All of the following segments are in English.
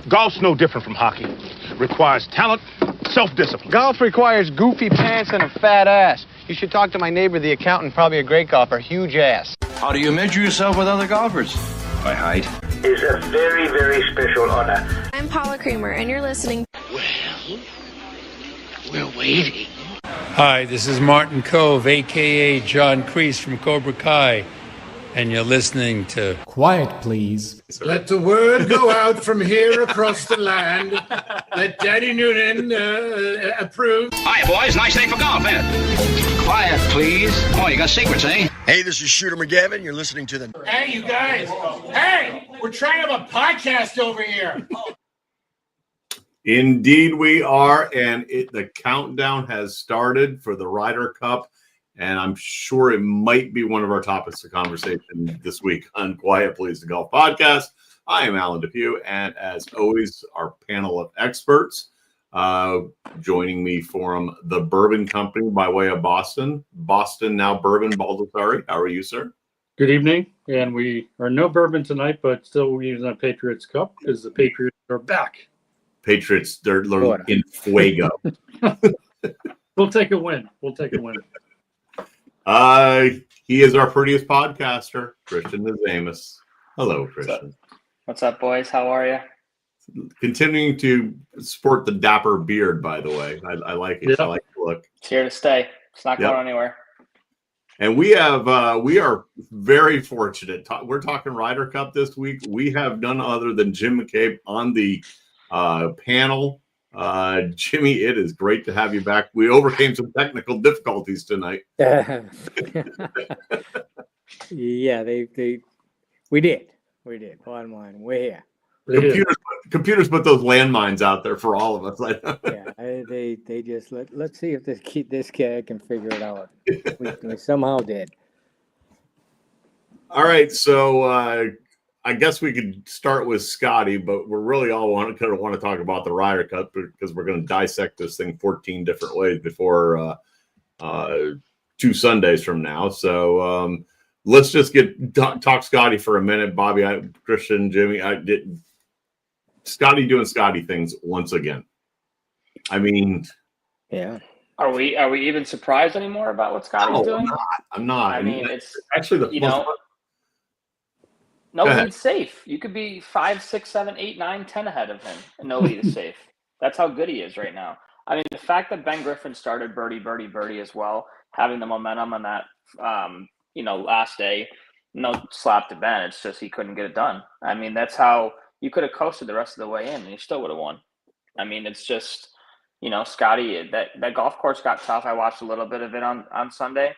Golf's no different from hockey. Requires talent, self-discipline. Golf requires goofy pants and a fat ass. You should talk to my neighbor, the accountant, probably a great golfer, huge ass. How do you measure yourself with other golfers? By height. Is a very, very special honor. I'm Paula Creamer, and you're listening. Well, we're waiting. Hi, this is Martin Cove, a.k.a. John Kreese from Cobra Kai, and you're listening to Quiet, Please. Let the word go out from here across the land. Let Daddy Noonan approve. Hi, boys. Nice day for golf, isn't it? Quiet, please. Oh, you got secrets, eh? Hey, this is Shooter McGavin. You're listening to the... Hey, you guys. Hey, we're trying to have a podcast over here. Indeed, we are, and the countdown has started for the Ryder Cup, and I'm sure it might be one of our topics of conversation this week on Quiet Please, the Golf Podcast. I am Alan Depew, and as always, our panel of experts joining me from the Bourbon Company by way of Boston, now Bourbon Baldessari. How are you, sir? Good evening, and we are no bourbon tonight, but still we're using a Patriots Cup because the Patriots are back. Patriots, they're in fuego. We'll take a win. He is our prettiest podcaster, Christian Nazamus. Hello, Christian. What's up, boys? How are you? Continuing to sport the dapper beard, by the way. I like it. Yep. I like the look. It's here to stay. It's not going anywhere. And we are very fortunate. We're talking Ryder Cup this week. We have none other than Jim McCabe on the panel. Jimmy, it is great to have you back. We overcame some technical difficulties tonight. Yeah, we did. Bottom line, we're here. Computers put those landmines out there for all of us. They just let's see if this guy can figure it out. We somehow did. All right, so I guess we could start with Scottie, but we're really all want to talk about the Ryder Cup because we're going to dissect this thing 14 different ways before 2 Sundays from now. So let's just talk Scottie for a minute. Bobby, Christian, Jimmy, Scottie doing Scottie things once again. I mean, yeah. Are we even surprised anymore about what Scottie's doing? I'm not. I mean, it's actually no lead's safe. You could be 5, 6, 7, 8, 9, 10 ahead of him, and no lead is safe. That's how good he is right now. I mean, the fact that Ben Griffin started birdie as well, having the momentum on that, last day, no slap to Ben. It's just he couldn't get it done. I mean, that's how you could have coasted the rest of the way in, and you still would have won. I mean, it's just, Scottie, that golf course got tough. I watched a little bit of it on Sunday.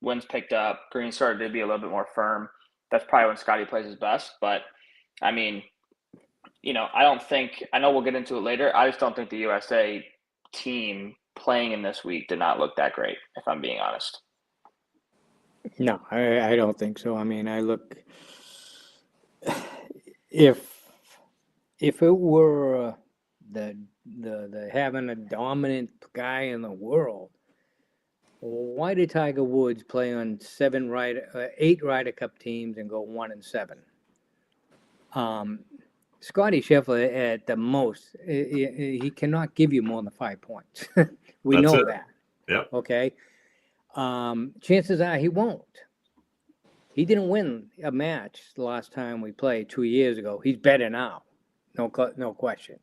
Winds picked up. Green started to be a little bit more firm. That's probably when Scottie plays his best. But, I mean, I know we'll get into it later. I just don't think the USA team playing in this week did not look that great, if I'm being honest. No, I don't think so. I mean, if it were the having a dominant guy in the world, why did Tiger Woods play on 8 Ryder Cup teams and go 1-7? Scottie Scheffler at the most, he cannot give you more than 5 points. We know that. Yep. Okay. Chances are he won't. He didn't win a match the last time we played 2 years ago. He's better now. No question.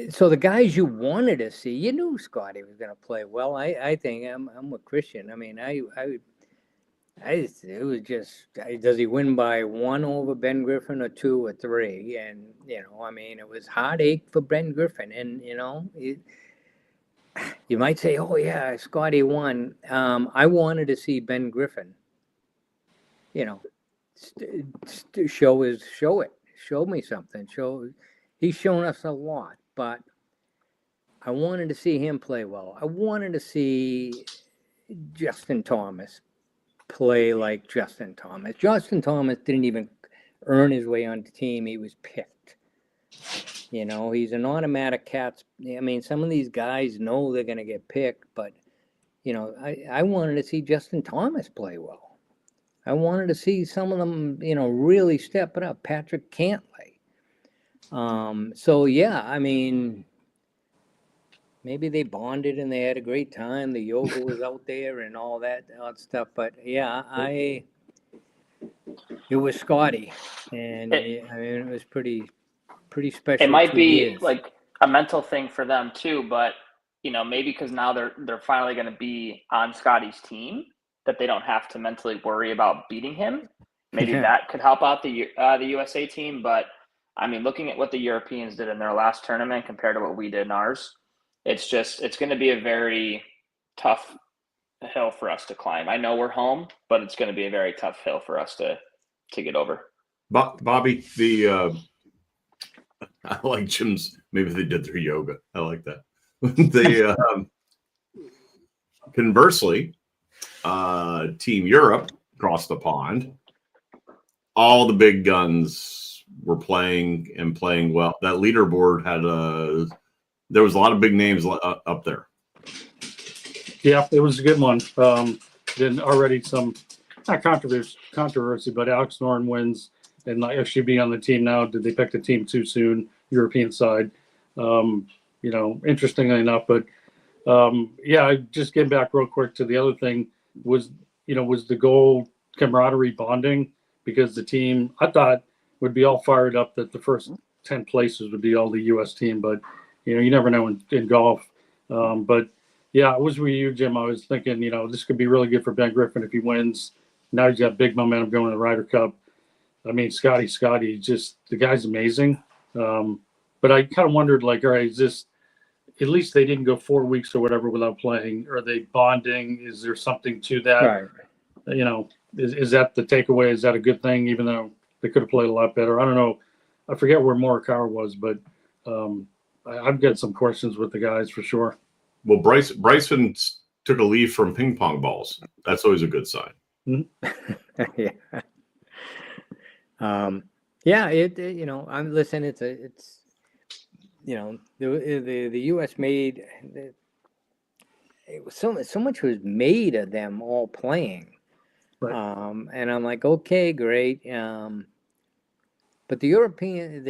So the guys you wanted to see, you knew Scottie was going to play well. I think I'm with Christian. I mean, it was just, does he win by 1 over Ben Griffin or 2 or 3? And, I mean, it was heartache for Ben Griffin. And, you might say, oh, yeah, Scottie won. I wanted to see Ben Griffin, show it. Show me something. He's shown us a lot, but I wanted to see him play well. I wanted to see Justin Thomas play like Justin Thomas. Justin Thomas didn't even earn his way on the team. He was picked. He's an automatic catch. I mean, some of these guys know they're going to get picked, but, I wanted to see Justin Thomas play well. I wanted to see some of them, really step it up. Patrick Cantlay. So yeah, I mean, maybe they bonded and they had a great time. The yoga was out there and all that stuff. But yeah, it was Scottie, and I mean, it was pretty special. It might 2 be years. like a mental thing for them too, but maybe because now they're finally going to be on Scottie's team, that they don't have to mentally worry about beating him. Maybe that could help out the USA team. But I mean, looking at what the Europeans did in their last tournament compared to what we did in ours, it's going to be a very tough hill for us to climb. I know we're home, but it's going to be a very tough hill for us to get over. Bobby, I like Jim's. Maybe they did their yoga. I like that. Conversely, Team Europe across the pond, all the big guns were playing well. That leaderboard there was a lot of big names up there. Yeah, it was a good one. Then already some not controversy, but Alex Noren wins and actually be on the team now. Did they pick the team too soon? European side, interestingly enough, but yeah, just getting back real quick to the other thing was the goal camaraderie bonding, because the team I thought would be all fired up that the first 10 places would be all the U.S. team, but you never know in golf. But yeah, it was with you, Jim. I was thinking, this could be really good for Ben Griffin if he wins. Now he's got big momentum going to the Ryder Cup. I mean, Scottie, just the guy's amazing. But I kind of wondered, all right, is this, at least they didn't go 4 weeks or whatever without playing. Are they bonding? Is there something to that? Right. Is that the takeaway? Is that a good thing, even though they could have played a lot better? I don't know. I forget where Morikawa was, but I've got some questions with the guys for sure. Well, Bryson took a leave from ping pong balls. That's always a good sign. Yeah. I'm listening. It's the U.S. made it was so much was made of them all playing, right. And I'm like, okay, great. But the European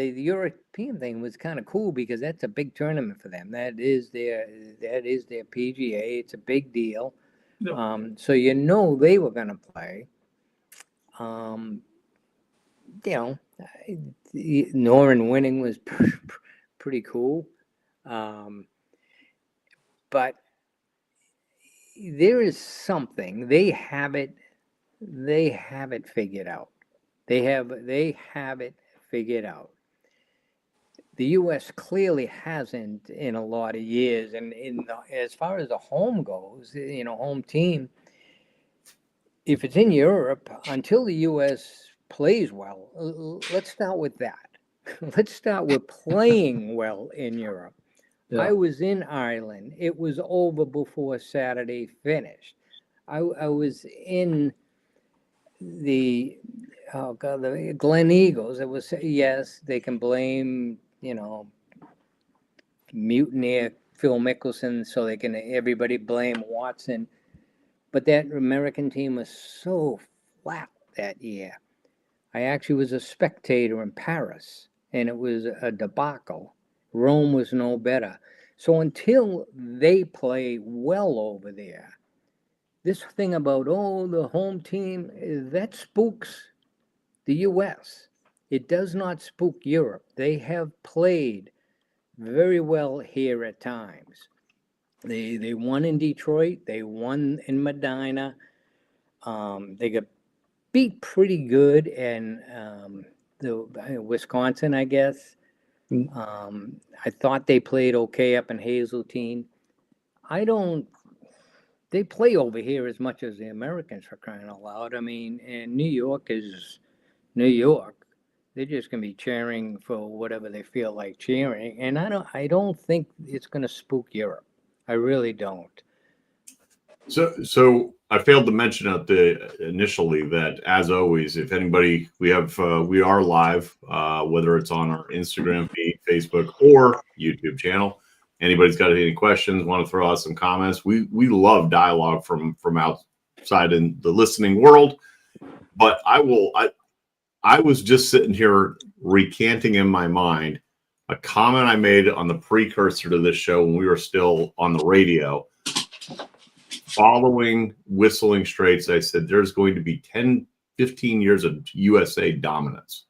thing was kind of cool because that's a big tournament for them. That is their PGA. It's a big deal. Yep. So they were going to play. Noren winning was pretty cool. But there is something they have it figured out. They have it figured out. The U.S. clearly hasn't in a lot of years, and as far as the home goes, home team. If it's in Europe, until the U.S. plays well, let's start with that. Let's start with playing well in Europe. Yeah. I was in Ireland. It was over before Saturday finished. I was in the Glen Eagles. It was, yes, they can blame, mutineer Phil Mickelson, so everybody blame Watson. But that American team was so flat that year. I actually was a spectator in Paris, and it was a debacle. Rome was no better. So until they play well over there, this thing about, the home team, that spooks the U.S. It does not spook Europe. They have played very well here at times. They won in Detroit. They won in Medina. They got beat pretty good in Wisconsin, I guess. I thought they played okay up in Hazeltine. They play over here as much as the Americans, for crying out loud. I mean, and New York is New York. They're just going to be cheering for whatever they feel like cheering. And I don't think it's going to spook Europe. I really don't. So I failed to mention initially that, as always, if anybody, we are live, whether it's on our Instagram feed, Facebook, or YouTube channel. Anybody's got any questions, want to throw out some comments? We love dialogue from outside in the listening world. But I was just sitting here recanting in my mind a comment I made on the precursor to this show when we were still on the radio. Following Whistling Straits, I said there's going to be 10, 15 years of USA dominance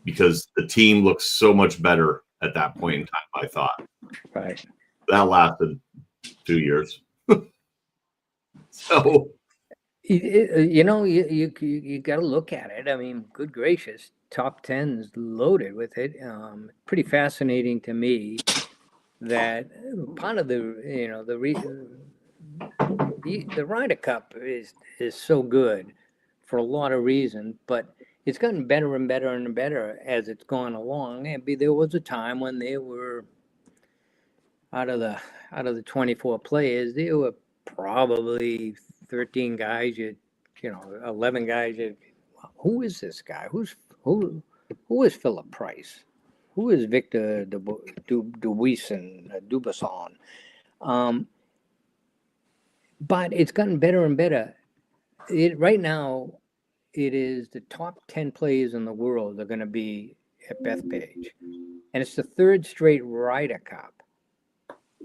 because the team looks so much better at that point in time, I thought. Right. That lasted 2 years. So, you got to look at it. I mean, good gracious, top 10's loaded with it. Pretty fascinating to me that part of the Ryder Cup is so good for a lot of reasons, but it's gotten better and better and better as it's gone along. And there was a time when they were out of the 24 players, there were probably 13 guys, 11 guys. Who is this guy? Who is Philip Price? Who is Victor Dubuisson? But it's gotten better and better. Right now, it is the top 10 players in the world are going to be at Bethpage. And it's the third straight Ryder Cup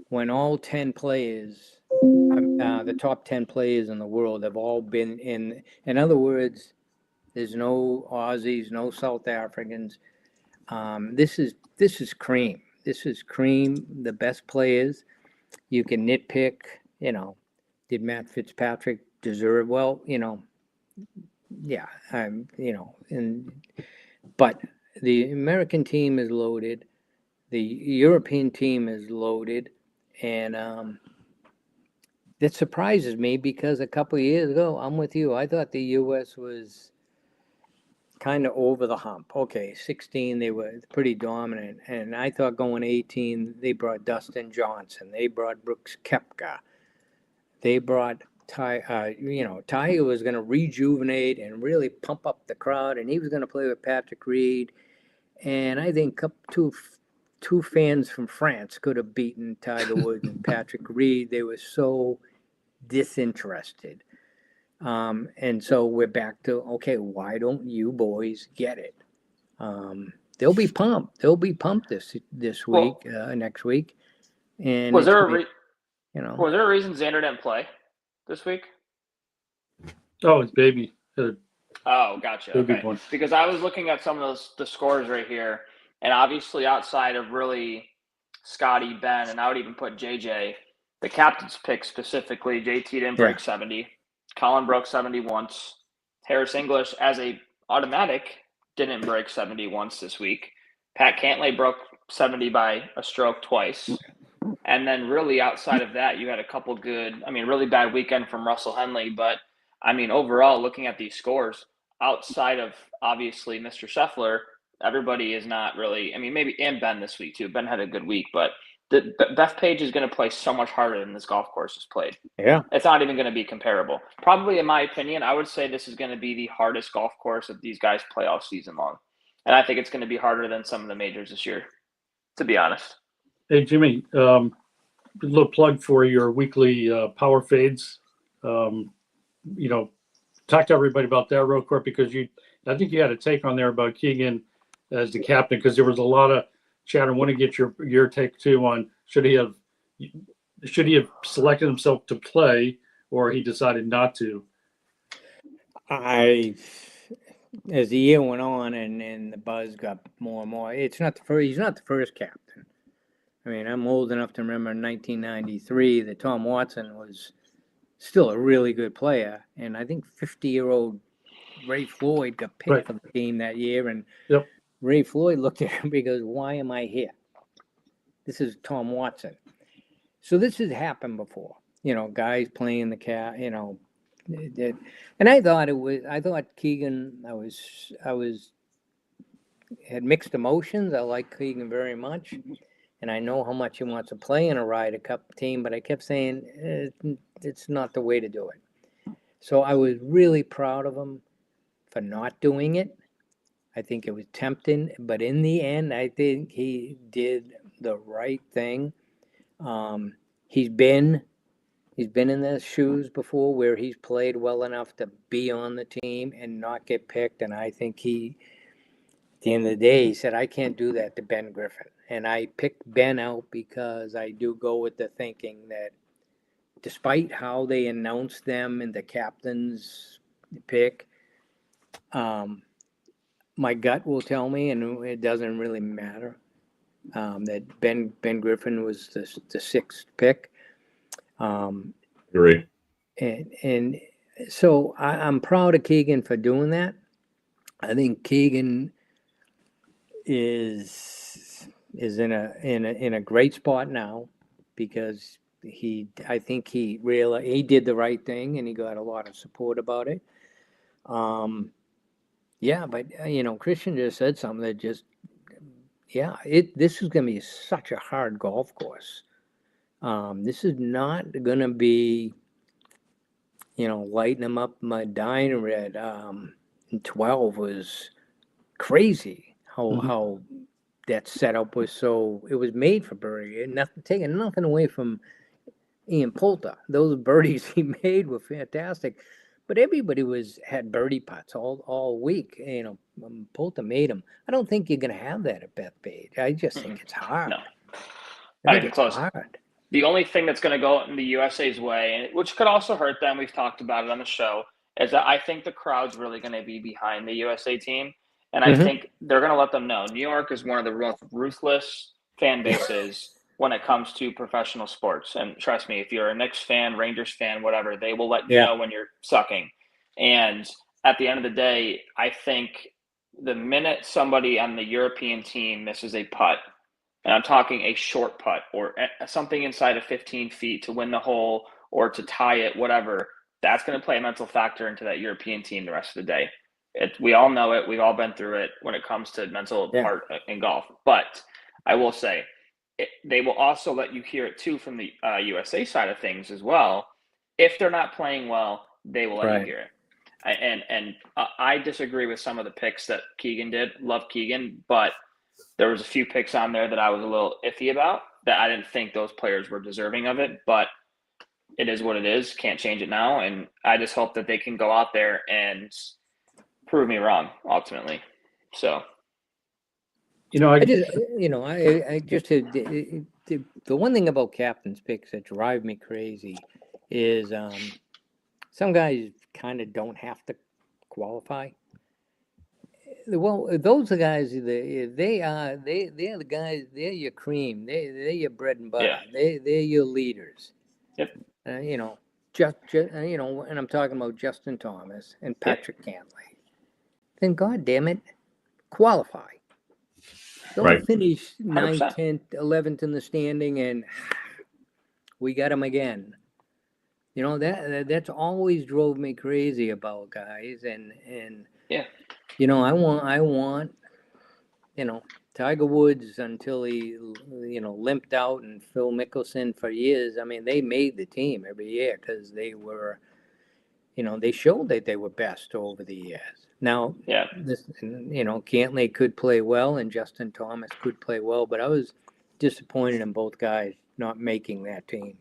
when all 10 players, the top 10 players in the world have all been in. In other words, there's no Aussies, no South Africans. This is cream. This is cream, the best players. You can nitpick, did Matt Fitzpatrick deserve? Well, yeah, but the American team is loaded, the European team is loaded, and that surprises me because a couple of years ago, I'm with you. I thought the U.S. was kind of over the hump. Okay, 16, they were pretty dominant, and I thought going 18, they brought Dustin Johnson, they brought Brooks Koepka. They brought Tiger was going to rejuvenate and really pump up the crowd, and he was going to play with Patrick Reed. And I think two fans from France could have beaten Tiger Woods and Patrick Reed. They were so disinterested. And so we're back to, okay, why don't you boys get it? They'll be pumped. They'll be pumped this week, next week. And was there a reason Xander didn't play this week? Oh, it's baby. Oh, gotcha. Okay. Because I was looking at some of the scores right here, and obviously outside of really Scottie, Ben, and I would even put JJ, the captain's pick specifically, JT didn't break 70. Colin broke 70 once. Harris English, as a automatic, didn't break 70 once this week. Pat Cantlay broke 70 by a stroke twice. And then really outside of that, you had a couple really bad weekend from Russell Henley. But, overall, looking at these scores, outside of, obviously, Mr. Scheffler, everybody is not really – maybe – and Ben this week, too. Ben had a good week. But Bethpage is going to play so much harder than this golf course has played. Yeah. It's not even going to be comparable. Probably, in my opinion, I would say this is going to be the hardest golf course that these guys play all season long. And I think it's going to be harder than some of the majors this year, to be honest. Hey, Jimmy, a little plug for your weekly power fades. Talk to everybody about that real quick because I think you had a take on there about Keegan as the captain because there was a lot of chat. I want to get your take too on should he have selected himself to play or he decided not to. As the year went on and the buzz got more and more, he's not the first captain. I'm old enough to remember in 1993 that Tom Watson was still a really good player. And I think 50-year-old Ray Floyd got picked for the team that year. And Ray Floyd looked at him and goes, "Why am I here? This is Tom Watson." So this has happened before. Guys playing the cat, and I thought Keegan, I had mixed emotions. I like Keegan very much. And I know how much he wants to play in a Ryder Cup team, but I kept saying it's not the way to do it. So I was really proud of him for not doing it. I think it was tempting, but in the end, I think he did the right thing. He's been He's been in their shoes before where he's played well enough to be on the team and not get picked. And I think he, at the end of the day, he said, I can't do that to Ben Griffin. And I picked Ben out because I do go with the thinking that despite how they announced them in the captain's pick, my gut will tell me, and it doesn't really matter, that Ben Griffin was the sixth pick. Agree. And so I'm proud of Keegan for doing that. I think Keegan is in a great spot now because I think he did the right thing and he got a lot of support about it. Yeah, but Christian just said something that just, this is going to be such a hard golf course. This is not going to be, lighting them up my diner red. 12 was crazy how that setup was. So it was made for birdie and taking nothing away from Ian Poulter. Those birdies he made were fantastic, but everybody had birdie putts all week. Poulter made them. I don't think you're going to have that at Bethpage. I just think it's hard. No, I think it's close. Hard. The only thing that's going to go in the USA's way, which could also hurt them, we've talked about it on the show, is that I think the crowd's really going to be behind the USA team. And I think they're going to let them know. New York is one of the most ruthless fan bases when it comes to professional sports. And trust me, if you're a Knicks fan, Rangers fan, whatever, they will let you know when you're sucking. And at the end of the day, I think the minute somebody on the European team misses a putt, and I'm talking a short putt or something inside of 15 feet to win the hole or to tie it, whatever, that's going to play a mental factor into that European team the rest of the day. We all know it. We've all been through it when it comes to mental part in golf. But I will say, they will also let you hear it too from the USA side of things as well. If they're not playing well, they will let you hear it. And I disagree with some of the picks that Keegan did. Love Keegan, but there was a few picks on there that I was a little iffy about, that I didn't think those players were deserving of it. But it is what it is. Can't change it now. And I just hope that they can go out there and prove me wrong ultimately. So, the one thing about captain's picks that drive me crazy is some guys kind of don't have to qualify. Well, those are guys. They're the guys. They're your cream. They're your bread and butter. Yeah. They're your leaders. Yep. And I'm talking about Justin Thomas and Patrick Cantlay. Then, God damn it, qualify. Don't finish 9th, 10th, 11th in the standing, and we got him again. That's always drove me crazy about guys, and I want Tiger Woods until he limped out, and Phil Mickelson for years. I mean, they made the team every year because they were, they showed that they were best over the years. Now, Cantlay could play well and Justin Thomas could play well, but I was disappointed in both guys not making that team.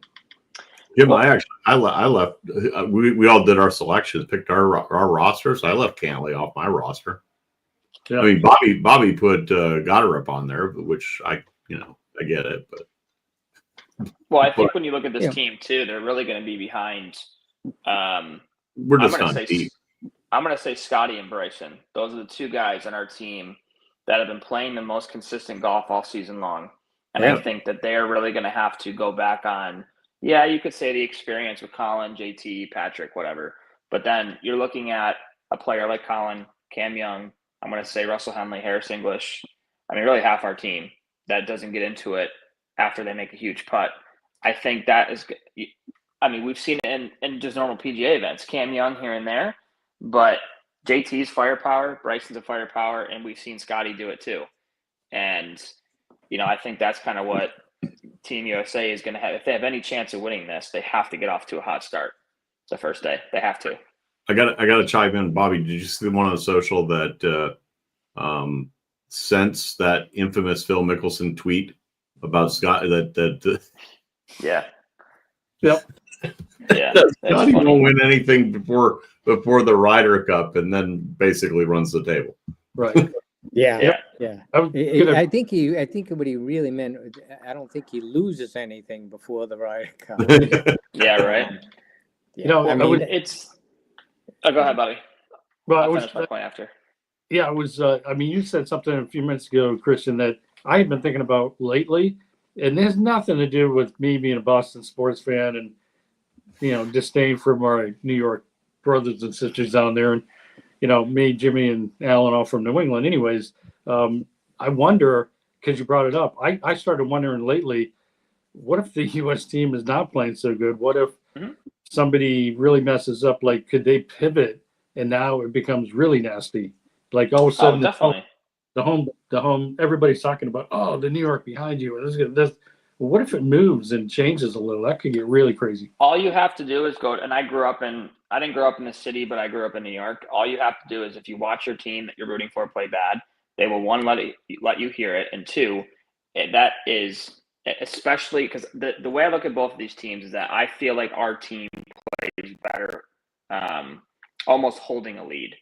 Jim, I left. We all did our selections, picked our roster, so I left Cantlay off my roster. Yeah. I mean, Bobby put Goddard on there, which I get it, but I think when you look at this team too, they're really going to be behind. We're just not deep. I'm going to say Scottie and Bryson. Those are the two guys on our team that have been playing the most consistent golf all season long. And I think that they're really going to have to go back on, you could say the experience with Colin, JT, Patrick, whatever. But then you're looking at a player like Colin, Cam Young, I'm going to say Russell Henley, Harris English. I mean, really half our team that doesn't get into it after they make a huge putt. I think that is – we've seen it in just normal PGA events. Cam Young here and there. But JT's firepower, Bryson's a firepower, and we've seen Scottie do it too. And, I think that's kind of what Team USA is going to have. If they have any chance of winning this, they have to get off to a hot start the first day. They have to. I got to chime in. Bobby, did you see one on the social that since that infamous Phil Mickelson tweet about Scott Yeah. Yep. Yeah, Scottie won't win anything before the Ryder Cup, and then basically runs the table. Right. Yeah. I think what he really meant, I don't think he loses anything before the Ryder Cup. Yeah, right. You know, I mean, it's. Oh, go ahead, buddy. Well, I'll finish my point after. Yeah, it was. I mean, you said something a few minutes ago, Christian, that I have been thinking about lately, and it has nothing to do with me being a Boston sports fan and, you know, disdain for my New York brothers and sisters down there, and, you know, me, Jimmy, and Alan all from New England. Anyways, I wonder, because you brought it up, I started wondering lately, what if the U.S. team is not playing so good? What if somebody really messes up? Like, could they pivot and now it becomes really nasty? Like all of a sudden, definitely. the home, everybody's talking about, oh, the New York behind you. Well, what if it moves and changes a little? That could get really crazy. All you have to do is go, and I didn't grow up in the city, but I grew up in New York. All you have to do is if you watch your team that you're rooting for play bad, they will, one, let you hear it, and two, that is, especially because the way I look at both of these teams is that I feel like our team plays better almost holding a lead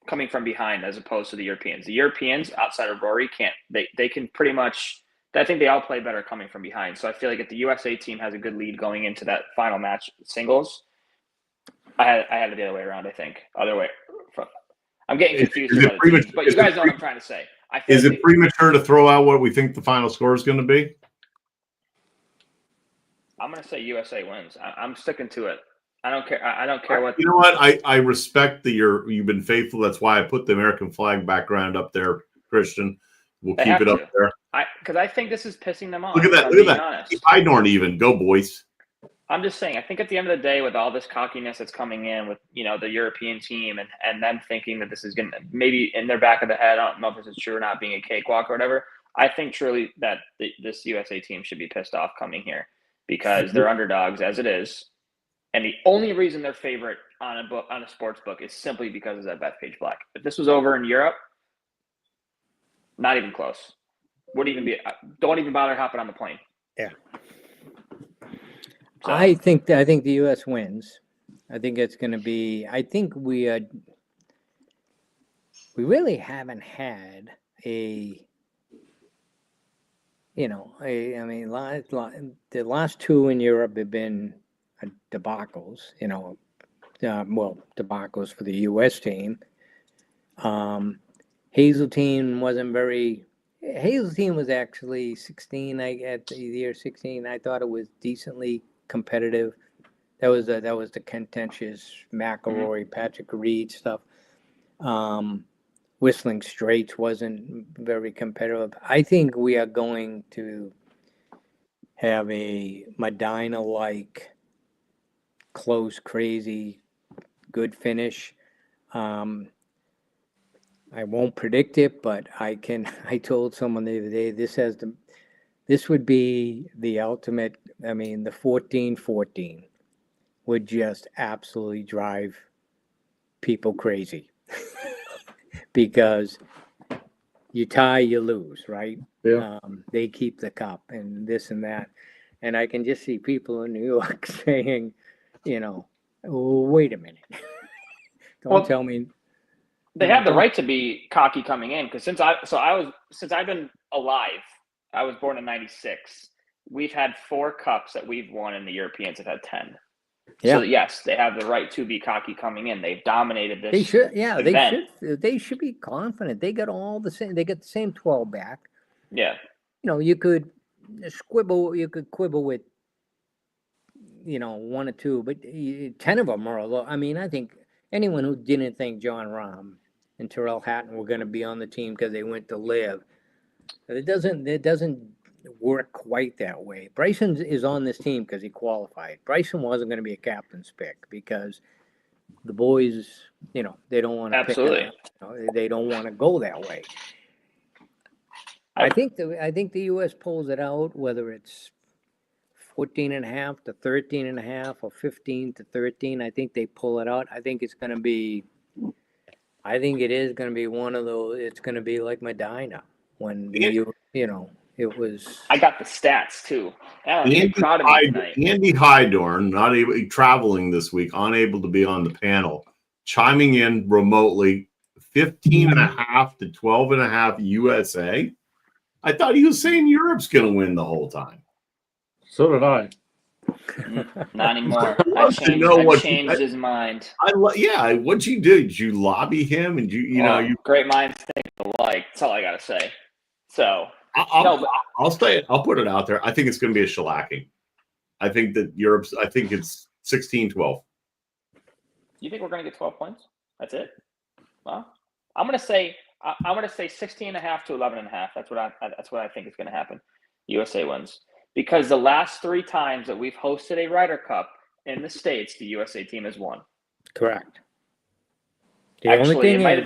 coming from behind as opposed to the Europeans. The Europeans, outside of Rory, they can pretty much, I think they all play better coming from behind. So I feel like if the USA team has a good lead going into that final match singles, I had it the other way around, I think. I'm getting confused about the teams, but you guys know what I'm trying to say. Is it premature to throw out what we think the final score is going to be? I'm going to say USA wins. I'm sticking to it. I don't care. I don't care what. You know what? I respect you've been faithful. That's why I put the American flag background up there, Christian. We'll keep it up there. Because I think this is pissing them off. Look at that. Look at that. I don't even go, boys. I'm just saying, I think at the end of the day, with all this cockiness that's coming in with, you know, the European team and them thinking that this is going to maybe in their back of the head, I don't know if this is true or not, being a cakewalk or whatever. I think truly that this USA team should be pissed off coming here because they're underdogs as it is. And the only reason they're favorite on a sports book is simply because of that Bethpage Black. If this was over in Europe, not even close. Don't even bother hopping on the plane. Yeah. So. I think the U.S. wins. I think it's going to be. I think we really haven't had the last two in Europe have been debacles. Debacles for the U.S. team. Hazeltine was actually 16. At the year 16, I thought it was decently competitive. That was the contentious McIlroy, Patrick Reed stuff. Whistling Straits wasn't very competitive. I think we are going to have a Medina-like, close, crazy, good finish. I won't predict it, but I told someone the other day, this would be the ultimate. I mean, the 14-14 would just absolutely drive people crazy because you tie, you lose, right? Yeah. They keep the cup and this and that. And I can just see people in New York saying, wait a minute. Don't tell me. They have the right to be cocky coming in because since I've been alive, I was born in '96. We've had 4 cups that we've won, and the Europeans have had 10. Yeah. So yes, they have the right to be cocky coming in. They've dominated this. They should. Yeah, event. They should be confident. They got all the same. They got the same 12 back. Yeah. You could quibble with, 1 or 2, but 10 of them are a lot. I mean, I think anyone who didn't think John Rahm and Tyrrell Hatton were going to be on the team because they went to live, it doesn't work quite that way. Bryson is on this team because he qualified. Bryson wasn't going to be a captain's pick because the boys, they don't want to. Absolutely. They don't want to go that way. I think the U.S. pulls it out, whether it's 14.5 to 13.5 or 15 to 13. I think they pull it out. I think it is going to be one of those. It's going to be like Medina when It was. I got the stats too. Alan, you're proud of me tonight. Andy Hydorn, not able traveling this week, unable to be on the panel, chiming in remotely, 15.5 to 12.5 USA. I thought he was saying Europe's going to win the whole time. So did I. Not anymore. I changed his mind. What'd you do? Did you lobby him? And you great minds think alike. That's all I gotta say. So I'll say it. I'll put it out there. I think it's going to be a shellacking. I think that I think it's 16-12. You think we're going to get 12 points? That's it? Well, I'm going to say 16.5 to 11.5. That's what I think is going to happen. USA wins. Because the last 3 times that we've hosted a Ryder Cup in the States, the USA team has won. Correct. The only thing I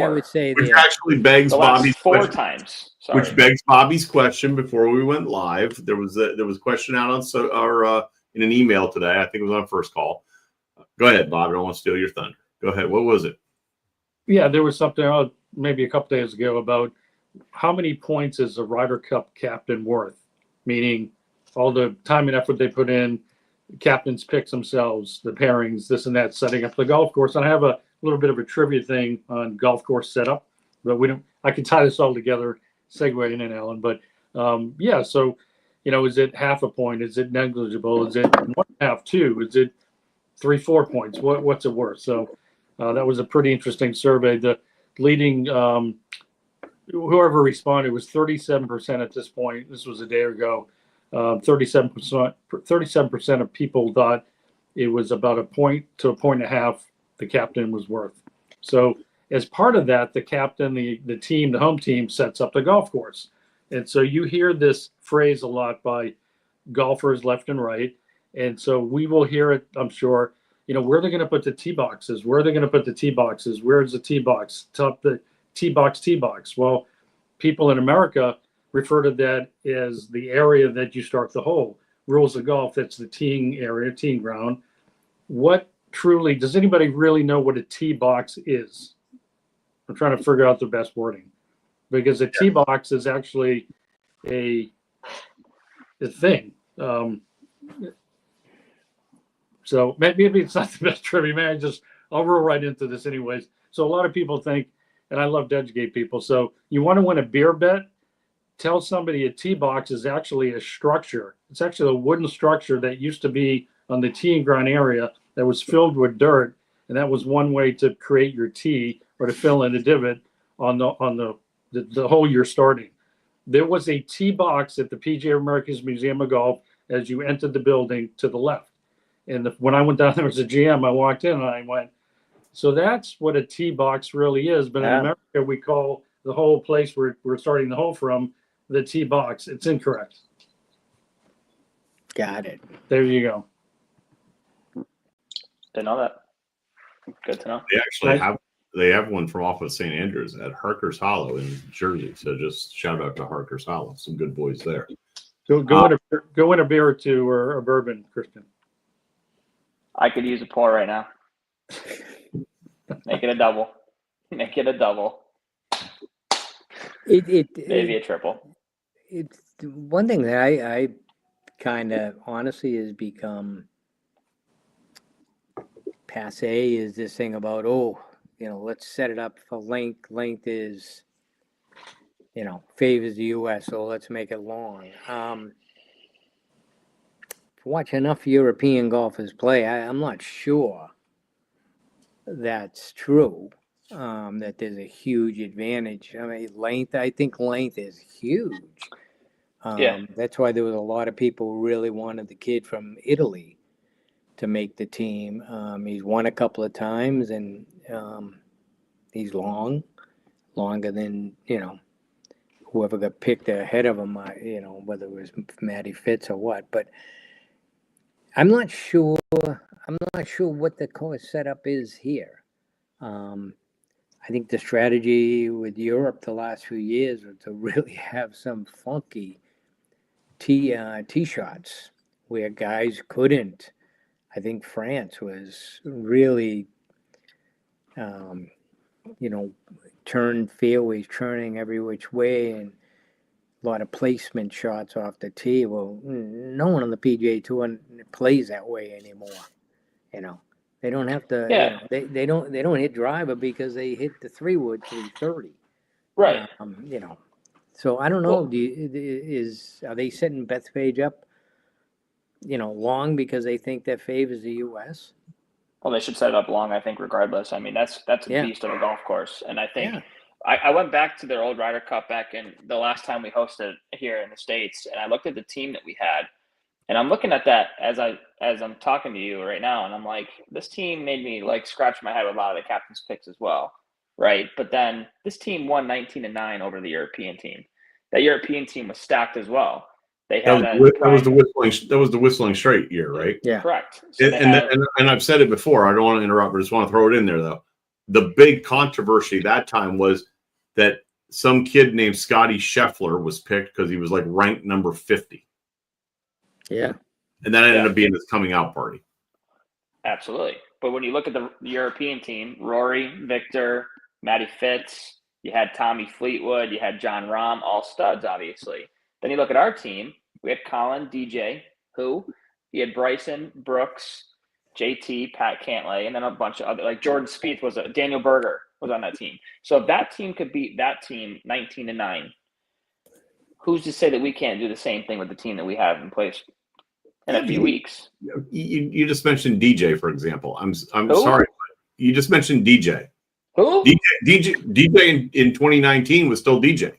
would say which actually begs Bobby's 4 times. Sorry. Which begs Bobby's question before we went live. There was a question out on in an email today. I think it was on First Call. Go ahead, Bob. I don't want to steal your thunder. Go ahead. What was it? Yeah, there was something maybe a couple days ago about how many points is a Ryder Cup captain worth? Meaning all the time and effort they put in, captains picks themselves, the pairings, this and that, setting up the golf course. And I have a little bit of a trivia thing on golf course setup, but I can tie this all together, segue in, Alan. But so, is it half a point? Is it negligible? Is it 1.5, 2? Is it 3, 4 points? What's it worth? So that was a pretty interesting survey. The leading, whoever responded was 37% at this point. This was a day ago. 37% of people thought it was about a point to a point and a half the captain was worth. So as part of that, the captain, the team, the home team sets up the golf course. And so you hear this phrase a lot by golfers left and right. And so we will hear it, I'm sure, where are they going to put the tee boxes? Where are they going to put the tee boxes? Where's the tee box? Top the tee box. Well, people in America refer to that as the area that you start the hole. Rules of golf, that's the teeing area, teeing ground. Does anybody really know what a tee box is? I'm trying to figure out the best wording. Because a tee box is actually a thing. So maybe it's not the best trivia. I'll roll right into this anyways. So a lot of people think, and I love to educate people. So you want to win a beer bet? Tell somebody a tee box is actually a structure. It's actually a wooden structure that used to be on the teeing ground area that was filled with dirt, and that was one way to create your tee or to fill in the divot on the hole you're starting. There was a tee box at the PGA Americas Museum of Golf as you entered the building to the left. And when I went down there as a GM, I walked in and I went, so that's what a tee box really is. But in America, we call the whole place where we're starting the hole from the tee box. It's incorrect. Got it. There you go. Didn't know that. Good to know. They actually have one from off of St. Andrews at Harker's Hollow in Jersey. So just shout out to Harker's Hollow. Some good boys there. Go in a beer or two or a bourbon, Christian. I could use a pour right now. Make it a double. Make it a double. Maybe a triple. It's one thing that I kind of honestly has become passe is this thing about, let's set it up for length. Length is, favors the U.S., so let's make it long. Watch enough European golfers play, I'm not sure that's true, that there's a huge advantage. I mean, I think length is huge. That's why there was a lot of people who really wanted the kid from Italy to make the team. He's won a couple of times, and he's longer than, whoever got picked ahead of him, whether it was Matty Fitz or what. But I'm not sure what the course setup is here. I think the strategy with Europe the last few years was to really have some funky tee shots where guys couldn't. I think France was really, turn fairways, turning every which way, and a lot of placement shots off the tee. Well, no one on the PGA Tour plays that way anymore. You know, they don't have to. Yeah. You know, they don't hit driver because they hit the 3-wood 330. Right. You know, so I don't know. Are they setting Bethpage up? You know, long because they think that favors the U.S. Well, they should set it up long, I think, regardless. I mean, that's a beast of a golf course. And I think I went back to their old Ryder Cup back in the last time we hosted here in the States, and I looked at the team that we had. And I'm looking at that as I'm talking to you right now, and I'm like, this team made me like scratch my head with a lot of the captain's picks as well, right? But then this team won 19-9 over the European team. That European team was stacked as well. They had that was the whistling straight year, right? Yeah, correct. So and I've said it before. I don't want to interrupt, but I just want to throw it in there though. The big controversy that time was that some kid named Scottie Scheffler was picked because he was like ranked number 50. Yeah, and that ended up being his coming out party. Absolutely, but when you look at the European team, Rory, Victor, Matty Fitz, you had Tommy Fleetwood, you had John Rahm, all studs, obviously. Then you look at our team. We had Colin, DJ, you had Bryson, Brooks, JT, Pat Cantlay, and then a bunch of other, like Jordan Spieth Daniel Berger was on that team. So if that team could beat that team 19-9, who's to say that we can't do the same thing with the team that we have in place in a few weeks? You just mentioned DJ, for example. I'm sorry, but you just mentioned DJ. Who? DJ in 2019 was still DJ.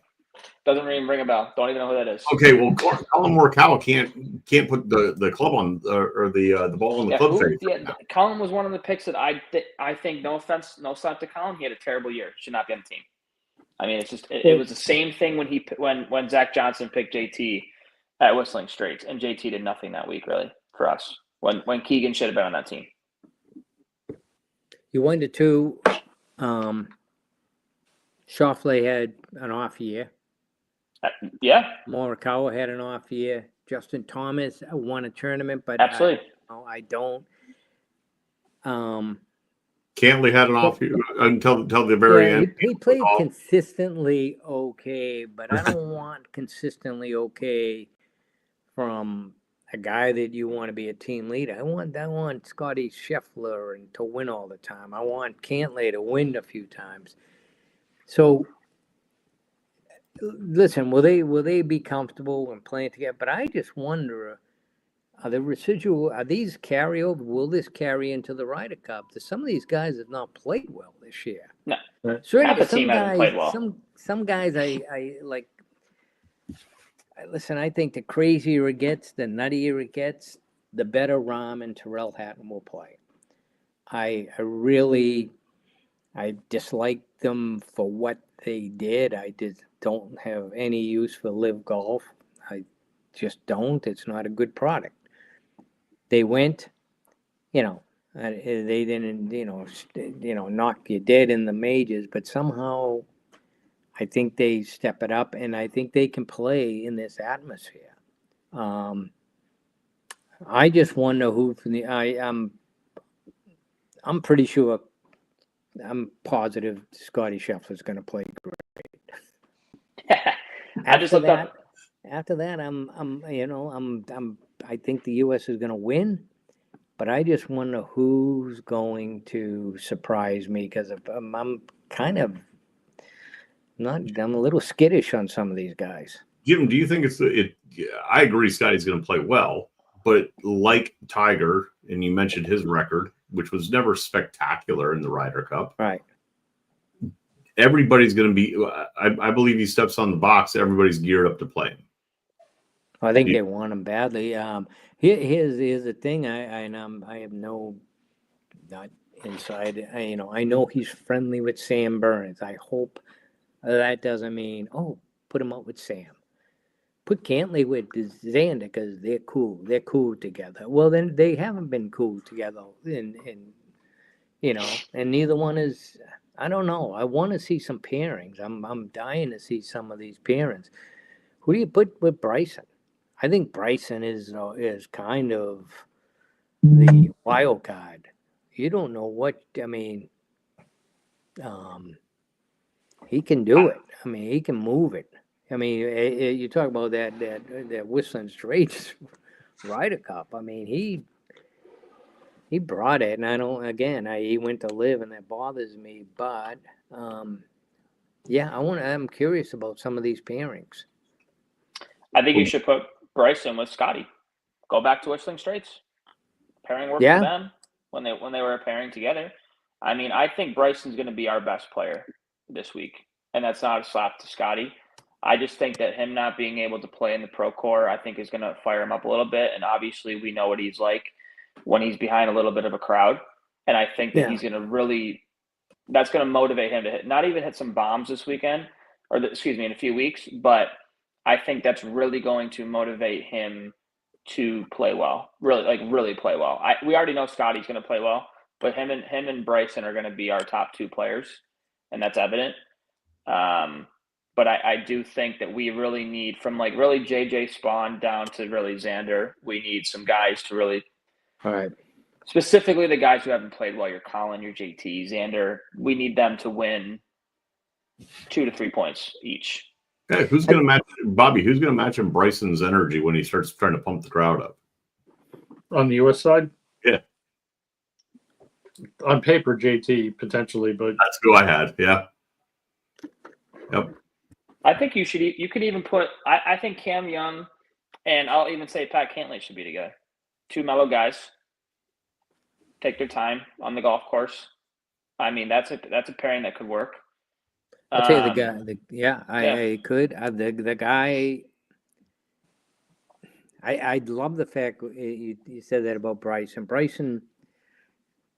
Doesn't even ring a bell. Don't even know who that is. Okay, well, Colin Morikawa can't put the club on or the ball on the club face. Yeah, Colin was one of the picks that I think, no offense, no slap to Colin, he had a terrible year. Should not be on the team. I mean, it's just it was the same thing when Zach Johnson picked JT at Whistling Straits, and JT did nothing that week really for us. When Keegan should have been on that team. You wonder too. Schauffele had an off year. Morikawa had an off year. Justin Thomas won a tournament, but absolutely, I don't. Cantlay had an off year until the very end. He played consistently okay, but I don't want consistently okay from a guy that you want to be a team leader. I want Scottie Scheffler to win all the time. I want Cantlay to win a few times. So. Listen, will they be comfortable when playing together? But I just wonder, are these carryover? Will this carry into the Ryder Cup? Some of these guys have not played well this year. No, half the team hasn't played well. Some guys I like. Listen, I think the crazier it gets, the nuttier it gets, the better Rahm and Tyrrell Hatton will play. I dislike them for what they did. I don't have any use for live golf. I just don't. It's not a good product. They went, they didn't, knock you dead in the majors, but somehow I think they step it up, and I think they can play in this atmosphere. I just wonder who from the. I'm pretty sure. I'm positive Scottie Scheffler is going to play great. After that, I think the U.S. is going to win, but I just wonder who's going to surprise me because I'm kind of I'm a little skittish on some of these guys. Jim, do you think I agree Scottie's going to play well, but like Tiger, and you mentioned his record, which was never spectacular in the Ryder Cup. Right. Everybody's going to be, I believe he steps on the box. Everybody's geared up to play him. I think they want him badly. Here's the thing. I have not inside. I know he's friendly with Sam Burns. I hope that doesn't mean, put him up with Sam. Put Cantlay with Xander because they're cool. They're cool together. Well, then they haven't been cool together, and neither one is. I don't know. I want to see some pairings. I'm dying to see some of these pairings. Who do you put with Bryson? I think Bryson is kind of the wild card. You don't know what. I mean, he can do it. I mean, he can move it. I mean, you talk about that Whistling Straits Ryder Cup. I mean, he brought it, and I don't. Again, he went to live, and that bothers me. But yeah, I'm curious about some of these pairings. I think you should put Bryson with Scottie. Go back to Whistling Straits. Pairing worked for them when they were pairing together. I mean, I think Bryson's going to be our best player this week, and that's not a slap to Scottie. I just think that him not being able to play in the Procore, I think, is going to fire him up a little bit. And obviously, we know what he's like when he's behind a little bit of a crowd. And I think that he's going to really – that's going to motivate him to not even hit some bombs this weekend – in a few weeks. But I think that's really going to motivate him to play well, really play well. We already know Scottie's going to play well, but him and Bryson are going to be our top two players, and that's evident. But I do think that we really need, from like really JJ Spawn down to really Xander, we need some guys to really, all right, specifically the guys who haven't played well, your Colin, your JT, Xander, we need them to win 2 to 3 points each. Hey, who's going to match Bobby? Who's going to match him Bryson's energy when he starts trying to pump the crowd up? On the U.S. side? Yeah. On paper, JT, potentially, but... That's who I had, yeah. Yep. I think you could even put, I think Cam Young and I'll even say Pat Cantlay should be together. Two mellow guys. Take their time on the golf course. I mean, that's a pairing that could work. I'll tell you the guy. I could. The guy. I love the fact you said that about Bryson. Bryson,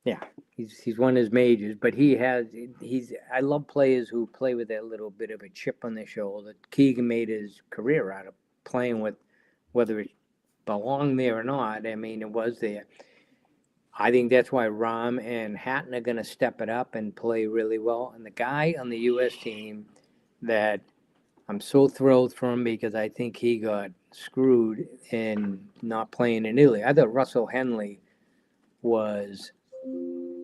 yeah, he's won his majors, but I love players who play with that little bit of a chip on their shoulder. Keegan made his career out of playing with, whether it belonged there or not. I mean, it was there. I think that's why Rahm and Hatton are going to step it up and play really well. And the guy on the U.S. team that I'm so thrilled for him because I think he got screwed in not playing in Italy. I thought Russell Henley was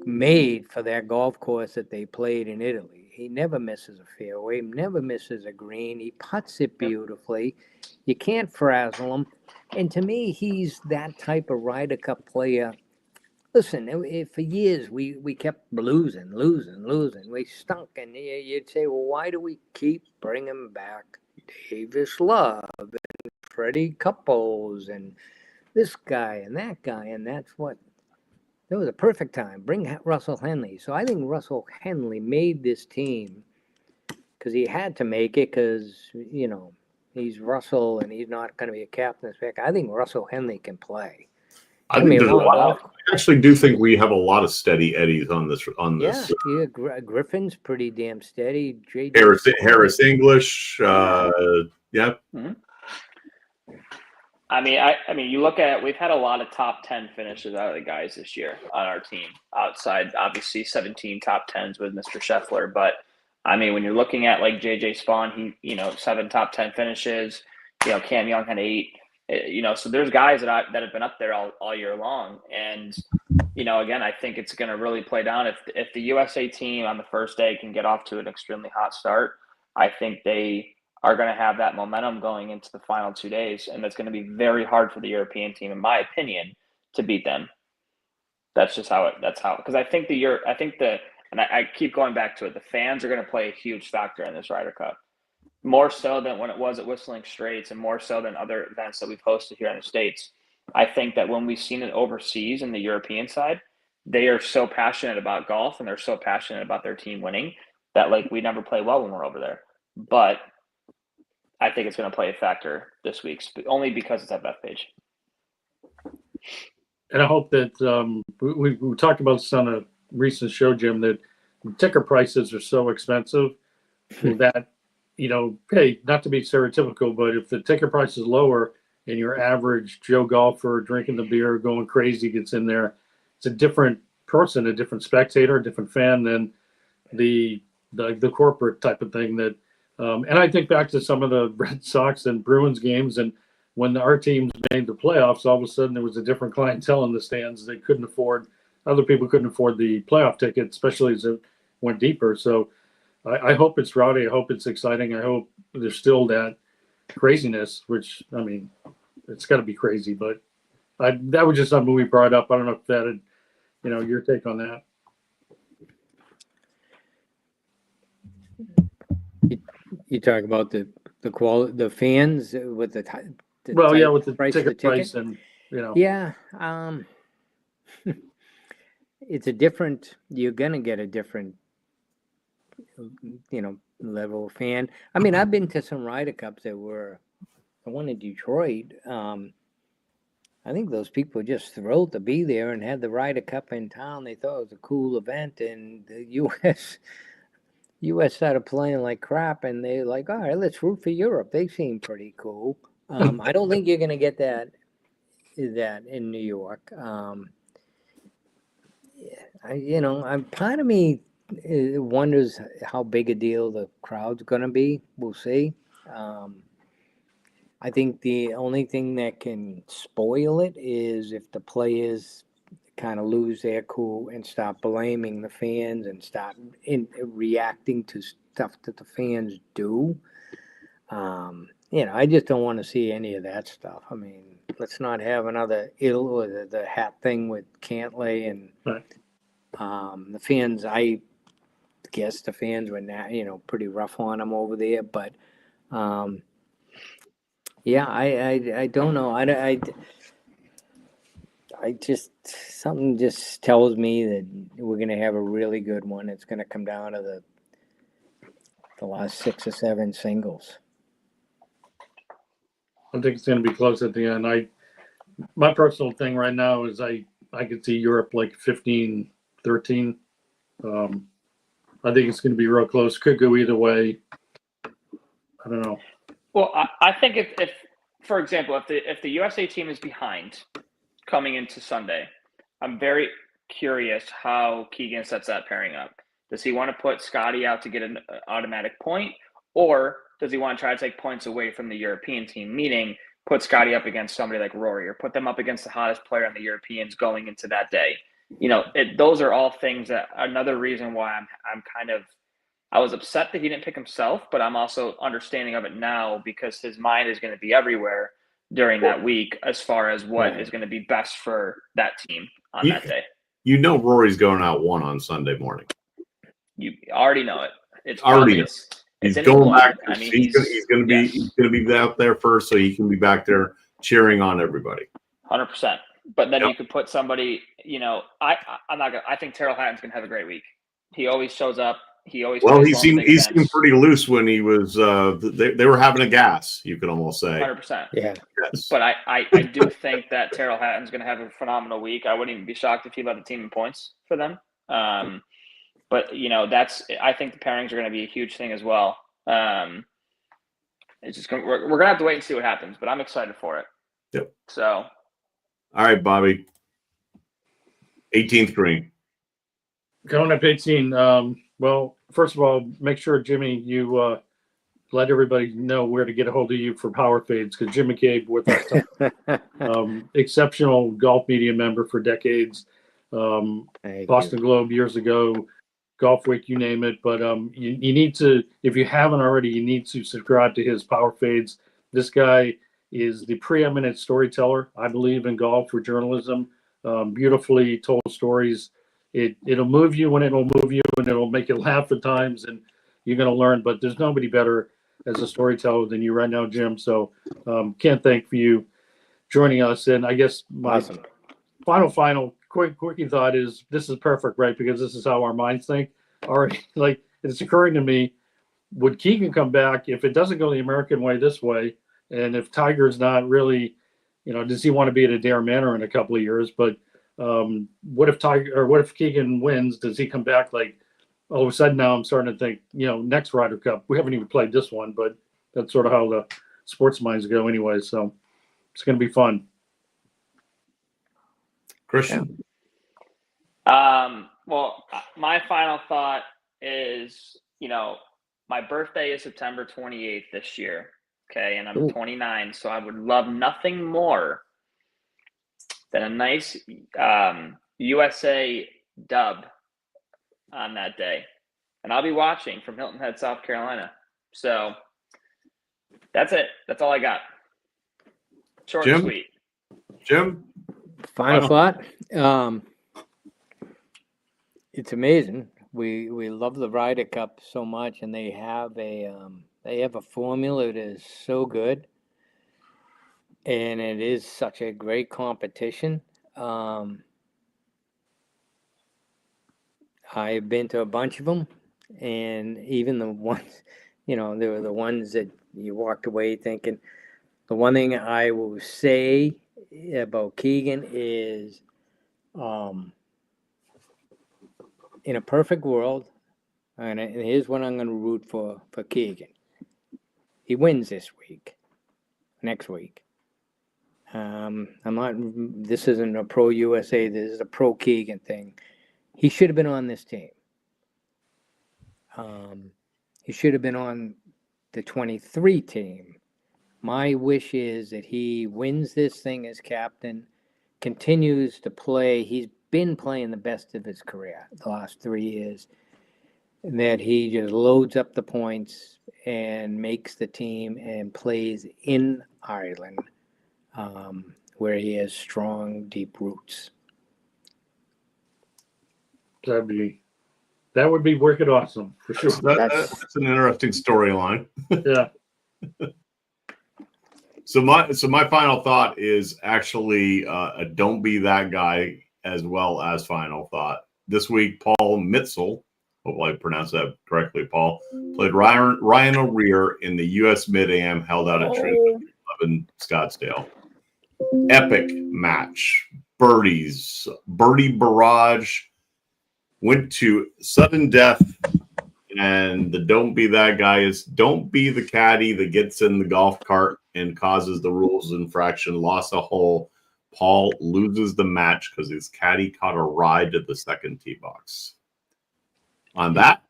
made for that golf course that they played in Italy. He never misses a fairway, never misses a green. He putts it beautifully. You can't frazzle him. And to me, he's that type of Ryder Cup player. Listen, for years we kept losing. We stunk, and you'd say, well, why do we keep bringing back Davis Love and Freddie Couples and this guy and that guy? And that's what, that was a perfect time. Bring Russell Henley. So I think Russell Henley made this team because he had to make it because, he's Russell and he's not going to be a captain. I think Russell Henley can play. I actually do think we have a lot of steady eddies on this. Yeah. Griffin's pretty damn steady. Harris English, yeah. Mm-hmm. I mean, you look at, we've had a lot of top 10 finishes out of the guys this year on our team. Outside, obviously, 17 top 10s with Mr. Scheffler, but I mean, when you're looking at like JJ Spawn, he 7 top 10 finishes. Cam Young had 8. So there's guys that have been up there all year long. And, again, I think it's going to really play down. If the USA team on the first day can get off to an extremely hot start, I think they are going to have that momentum going into the final 2 days. And that's going to be very hard for the European team, in my opinion, to beat them. That's just because I think and I keep going back to it, the fans are going to play a huge factor in this Ryder Cup. More so than when it was at Whistling Straits and more so than other events that we've hosted here in the States. I think that when we've seen it overseas in the European side, they are so passionate about golf and they're so passionate about their team winning that we never play well when we're over there. But I think it's going to play a factor this week, only because it's at Bethpage. And I hope that we talked about this on a recent show, Jim, that ticker prices are so expensive that hey, not to be stereotypical, but if the ticket price is lower and your average Joe golfer drinking the beer, going crazy gets in there, it's a different person, a different spectator, a different fan than the corporate type of thing. That, and I think back to some of the Red Sox and Bruins games, and when our teams made the playoffs, all of a sudden there was a different clientele in the stands. They couldn't afford, other people couldn't afford the playoff ticket, especially as it went deeper. So I hope it's rowdy. I hope it's exciting. I hope there's still that craziness, which, I mean, it's got to be crazy, but that was just something we brought up. I don't know if that had, your take on that. You talk about the quality, the fans with the with the ticket price and, Yeah. It's a different, you're going to get a different, level of fan. I mean, I've been to some Ryder Cups that were, the one in Detroit. I think those people were just thrilled to be there and had the Ryder Cup in town. They thought it was a cool event, and the U.S. started playing like crap, and they're like, all right, let's root for Europe. They seem pretty cool. I don't think you're going to get that in New York. Part of me wonders how big a deal the crowd's going to be. We'll see. I think the only thing that can spoil it is if the players kind of lose their cool and start blaming the fans and start reacting to stuff that the fans do. I just don't want to see any of that stuff. I mean, let's not have another the hat thing with Cantlay and the fans. I guess the fans were pretty rough on them over there, but I don't know. I just, something just tells me that we're going to have a really good one. It's going to come down to the last 6 or 7 singles. I think it's going to be close at the end. My personal thing right now is I could see Europe like 15-13. I think it's going to be real close. Could go either way. I don't know. Well, I think if for example, if the USA team is behind coming into Sunday, I'm very curious how Keegan sets that pairing up. Does he want to put Scottie out to get an automatic point, or does he want to try to take points away from the European team, meaning put Scottie up against somebody like Rory or put them up against the hottest player on the Europeans going into that day? Those are all things that another reason why I was upset that he didn't pick himself, but I'm also understanding of it now because his mind is going to be everywhere during that week as far as what is going to be best for that team on that day. Rory's going out 1 on Sunday morning. You already know it. It's already it's he's in going back. I mean, he's going to be out there first, so he can be back there cheering on everybody. 100%. But then you could put somebody. I'm not gonna. I think Terrell Hatton's going to have a great week. He always shows up. He seemed pretty loose when he was. They were having a gas. You could almost say 100%. Yeah. Yes. But I do think that Terrell Hatton's going to have a phenomenal week. I wouldn't even be shocked if he led the team in points for them. But I think the pairings are going to be a huge thing as well. It's just we're going to have to wait and see what happens. But I'm excited for it. Yep. So. All right, Bobby. 18th green. Going up 18. Well, first of all, make sure, Jimmy, you let everybody know where to get a hold of you for power fades, because Jim McCabe with us, exceptional golf media member for decades, Boston Globe years ago, Golf Week, you name it. But you need to, if you haven't already, you need to subscribe to his power fades. This guy is the preeminent storyteller, I believe, in golf for journalism. Beautifully told stories. It'll move you when it'll move you, and it'll make you laugh at times, and you're going to learn. But there's nobody better as a storyteller than you right now, Jim. So can't thank for you joining us. And I guess my final quickie thought is this is perfect, right? Because this is how our minds think. All right, like it's occurring to me, would Keegan come back if it doesn't go the American way this way, and if Tiger's not really, does he want to be at Adair Manor in a couple of years? But what if Keegan wins? Does he come back like all of a sudden? Now I'm starting to think, next Ryder Cup, we haven't even played this one, but that's sort of how the sports minds go anyway. So it's going to be fun. Christian. Well, my final thought is, my birthday is September 28th this year. Okay. And I'm 29. So I would love nothing more than a nice USA dub on that day. and I'll be watching from Hilton Head, South Carolina. So that's it. That's all I got. Short and sweet. Jim? Final thought. It's amazing. We love the Ryder Cup so much, and they have a formula that is so good, and it is such a great competition. I've been to a bunch of them, and even the ones, they were the ones that you walked away thinking. The one thing I will say about Keegan is, in a perfect world, and here's what I'm going to root for Keegan. He wins next week. This isn't a pro USA, this is a pro Keegan thing. He should have been on this team. He should have been on the 23 team. My wish is that he wins this thing as captain, continues to play. He's been playing the best of his career the last 3 years. And that he just loads up the points and makes the team and plays in Ireland, where he has strong, deep roots. That would be working awesome for sure. That's an interesting storyline. Yeah. So my final thought is actually a don't be that guy as well as final thought. This week, Paul Mitzel, hopefully I pronounced that correctly, Paul, played Ryan O'Rear in the U.S. Mid-Am held out at Trinity 11 Scottsdale. Epic match. Birdies. Birdie barrage. Went to sudden death. And the don't be that guy is don't be the caddy that gets in the golf cart and causes the rules infraction, lost a hole. Paul loses the match because his caddy caught a ride to the second tee box. On that,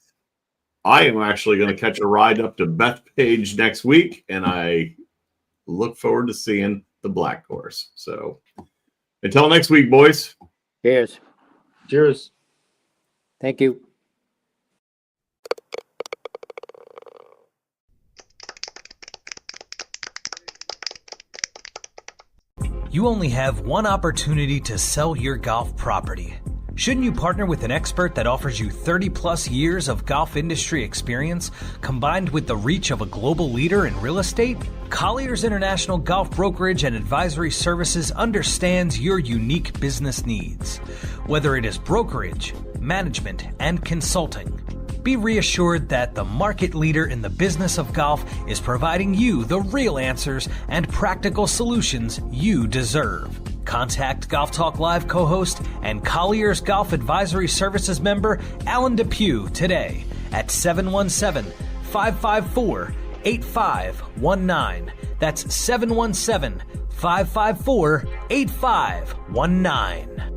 I am actually going to catch a ride up to Bethpage next week, and I look forward to seeing the black course. So until next week, boys. Cheers. Cheers. Thank you. You only have one opportunity to sell your golf property. Shouldn't you partner with an expert that offers you 30-plus years of golf industry experience, combined with the reach of a global leader in real estate? Colliers International Golf Brokerage and Advisory Services understands your unique business needs. Whether it is brokerage, management, and consulting, be reassured that the market leader in the business of golf is providing you the real answers and practical solutions you deserve. Contact Golf Talk Live co-host and Colliers Golf Advisory Services member Alan Depew today at 717-554-8519. That's 717-554-8519.